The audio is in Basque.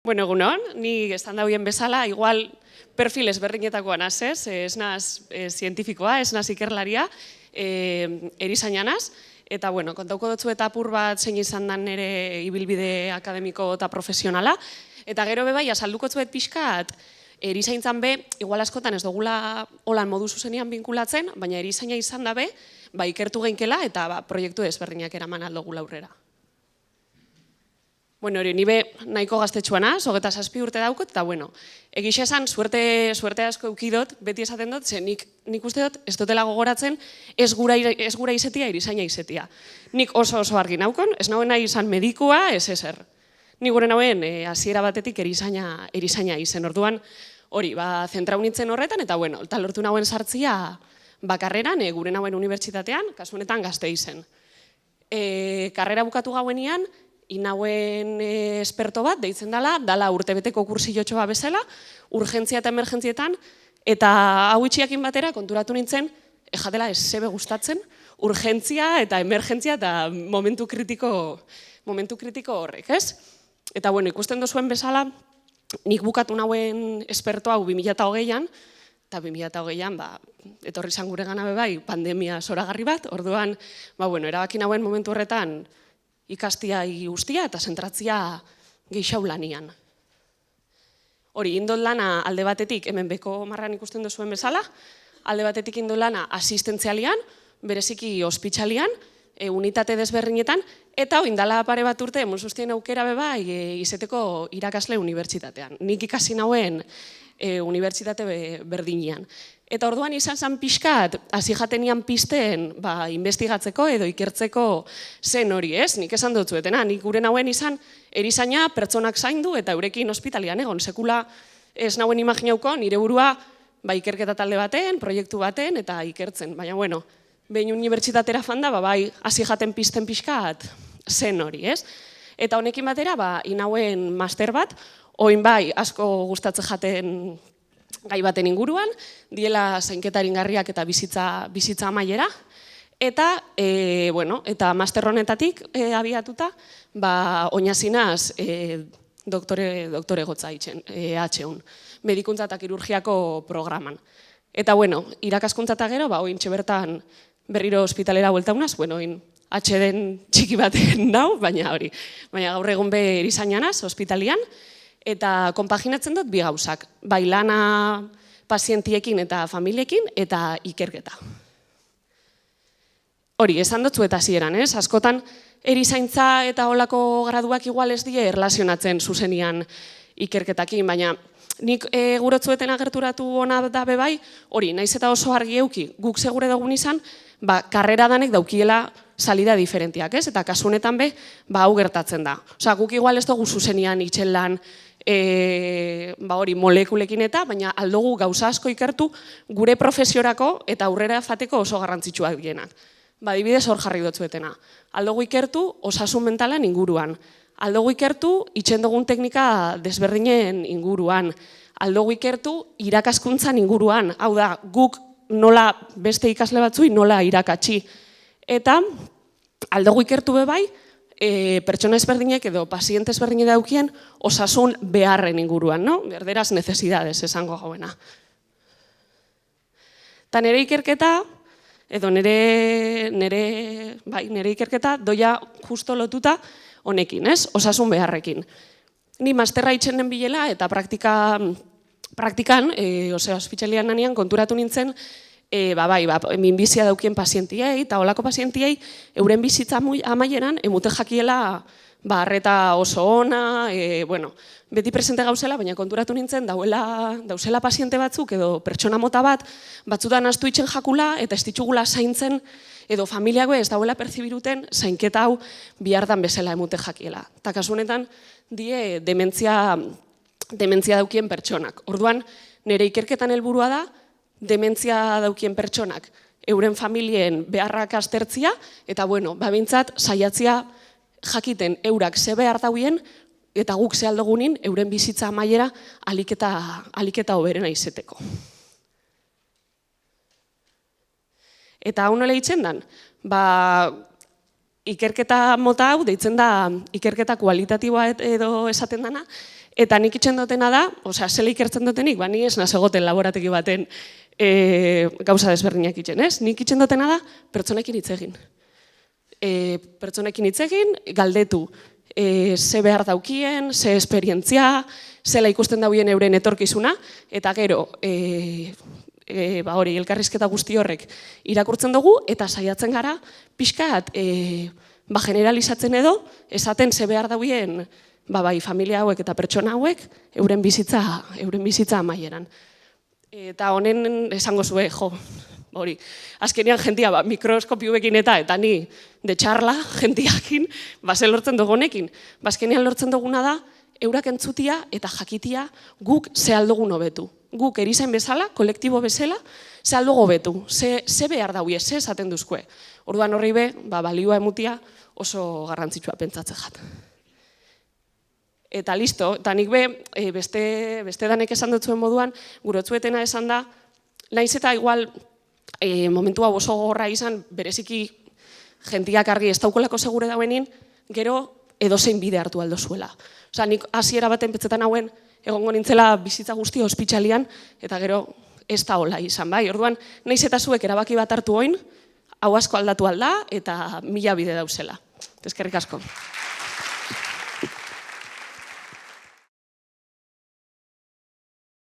Bueno, egunon, ni esan dauen bezala, igual perfil ezberdinetakoa naz, ez naz zientifikoa, ez naz ikerlaria, erizaina naz, eta bueno, kontauko dutzu eta apur bat zein izan dan nire ibilbide akademiko eta profesionala, eta gero bebai, azalduko zuet pixkat, erizaintzan be, igual askotan ez dugula holan modu zuzenian binkulatzen, baina erizaina izan da be, ikertu geinkela eta proiektu ezberdinak eraman aldogula aurrera. Bueno, hori, nibe nahiko gaztetxua naz, 27 urte daukot, eta bueno, egixe esan, suerte asko eukidot, beti esaten dut, ze nik uste dut, ez dutela gogoratzen, ez gura izetia, erizaina izetia. Nik oso argi naukon, ez nauen nahi izan medikua, ez ezer. Nik gure nauen, hasiera batetik erizaina izen, orduan, hori, zentrau nintzen horretan, eta bueno, eta lortu nauen sartzia bakarreran, gure nauen unibertsitatean, kasu honetan Gazte izen. Karrera bukatu gauenian, inauen esperto bat, deitzen dala urtebeteko kursilotxoa bezala, urgentzia eta emergentzietan, eta hau itxiakin batera konturatu nintzen, jatela ez zebe gustatzen, urgentzia eta emergentzia eta momentu kritiko horrek, ez? Eta bueno, ikusten duzuen bezala, nik bukatu nauen esperto hau 2008an, eta 2008an, etorri izan gure gana bebai, pandemia zoragarri bat, orduan, erabaki nauen momentu horretan, ikastia guztia eta zentratzia geixau lanian. Hori, indot lana alde batetik, hemen beko marran ikusten duzuen bezala, alde batetik indot lana asistentzialian, bereziki ospitxalian, unitate desberdinetan, eta oindala pare bat urte, monsustien aukera beba, izeteko irakasle unibertsitatean. Nik ikasi nauen unibertsitate berdinean. Eta orduan izan zen pixkat, hasi jatenian pizten investigatzeko edo ikertzeko zen hori, ez? Nik esan dut zuetena, nik gure nauen izan erizaina pertsonak zaindu eta eurekin ospitalian egon. Sekula ez nauen imaginauko nire burua ikerketa talde baten, proiektu baten eta ikertzen. Baina, bueno, behin unibertsitatera fanda, hasi jaten pizten pixkat zen hori, ez? Eta honekin batera, inauen master bat, oin asko gustatzen jaten gai baten inguruan, diela zainketaringarriak eta bizitza amaiera, eta master honetatik abiatuta, oinazinaz doktore gotza HUn, medikuntza eta kirurgiako programan. Eta irakaskuntza eta gero, ointxe bertan berriro ospitalera bueltaunaz, HDen txiki baten dau, baina gaur egun be erizainanaz, ospitalian, eta konpaginatzen dut bi gauzak, lana pazientiekin eta familiekin eta ikerketa. Hori, esan dut zueta zieran, ez? Askotan erizaintza eta holako graduak igual ez die erlazionatzen zuzenian ikerketakin, baina nik gurotzueten agerturatu hona da bebai, hori, naiz eta oso argi euki, guk segure dugun izan, karrera danek daukiela salida diferentiak, ez? Eta kasunetan be, hau gertatzen da. Osa, guk igual ez dugu zuzenian itxelan molekulekin eta, baina aldogu gauza asko ikertu gure profesiorako eta aurrera fateko oso garrantzitsuak dienak. Adibidez hor jarri dutzuetena. Aldogu ikertu osasun mentalan inguruan. Aldogu ikertu itxen dugun teknika desberdinen inguruan. Aldogu ikertu irakaskuntzan inguruan. Hau da, guk nola beste ikasle batzui nola irakatsi. Eta aldogu ikertu bebai, pertsona ezberdinek edo paziente ezberdinek daukien osasun beharren inguruan, no? Berderaz necesidades esango gauena. Eta nire ikerketa, edo nire ikerketa doia justo lotuta honekin, ez? Osasun beharrekin. Ni masterra itxenen bilela eta praktikan, ospitalian nanean konturatu nintzen, minbizia daukien pazientiei eta holako pazientiei euren bizitza amaieran emute jakiela arreta oso ona, beti presente gauzela, baina konturatu nintzen dauzela paziente batzuk edo pertsona mota bat, batzutan astu itxen jakula eta ez ditugula zaintzen edo familiago ez dauela perzibiruten zainketa hau bihardan bezala emute jakiela. Eta kasunetan die dementzia daukien pertsonak. Orduan, nire ikerketan helburua da, dementzia daukien pertsonak euren familien beharrak aztertzia, eta bintzat saiatzia jakiten eurak ze behar dauien, eta guk ze aldogunin euren bizitza amaiera aliketa hoberena izeteko. Eta hau nola itzen dan? ikerketa mota hau deitzen da ikerketa kualitatiboa edo esaten dana, eta nik itxen dutena da, osea, zela ikertzen dutenik, ni ez naz egoten laborategi baten gauza desberdinak itxen, ez? Nik itxen dutena da pertsonekin hitz egin. Pertsonekin hitz egin, galdetu, ze behar daukien, ze esperientzia, zela ikusten dauen euren etorkizuna, eta gero, hori, elkarrizketa guzti horrek irakurtzen dugu, eta saiatzen gara, pixkat, generalizatzen edo, esaten ze behar dauen, bai, familia hauek eta pertsona hauek, euren bizitza amaieran. Eta honen esango zue, hori, azkenean jentia mikroskopiuekin eta ni de txarla jentiakin, ze lortzen dugu honekin. Azkenean lortzen duguna da, eurak entzutia eta jakitia guk ze aldugun hobetu. Guk erizain bezala, kolektibo bezala, ze aldugu hobetu, ze behar dauie, ze esaten duzkue. Orduan horri be, balioa emutia oso garrantzitsua pentsatzen jat. Eta listo, eta nik be, beste danek esan dutzuen moduan, gurotzuetena esan da, naiz eta igual momentu hau oso gogorra izan, bereziki jentiak argi ez daukolako segure dauenin, gero edozein bide hartu aldo zuela. Osa, nik hasiera baten petzetan hauen, egongo nintzela bizitza guztia ospitalian, eta gero ez da hola izan, bai? Orduan, naiz eta zuek erabaki bat hartu oin, hau asko aldatu alda, eta 1000 bide dauzela. Eskerrik asko.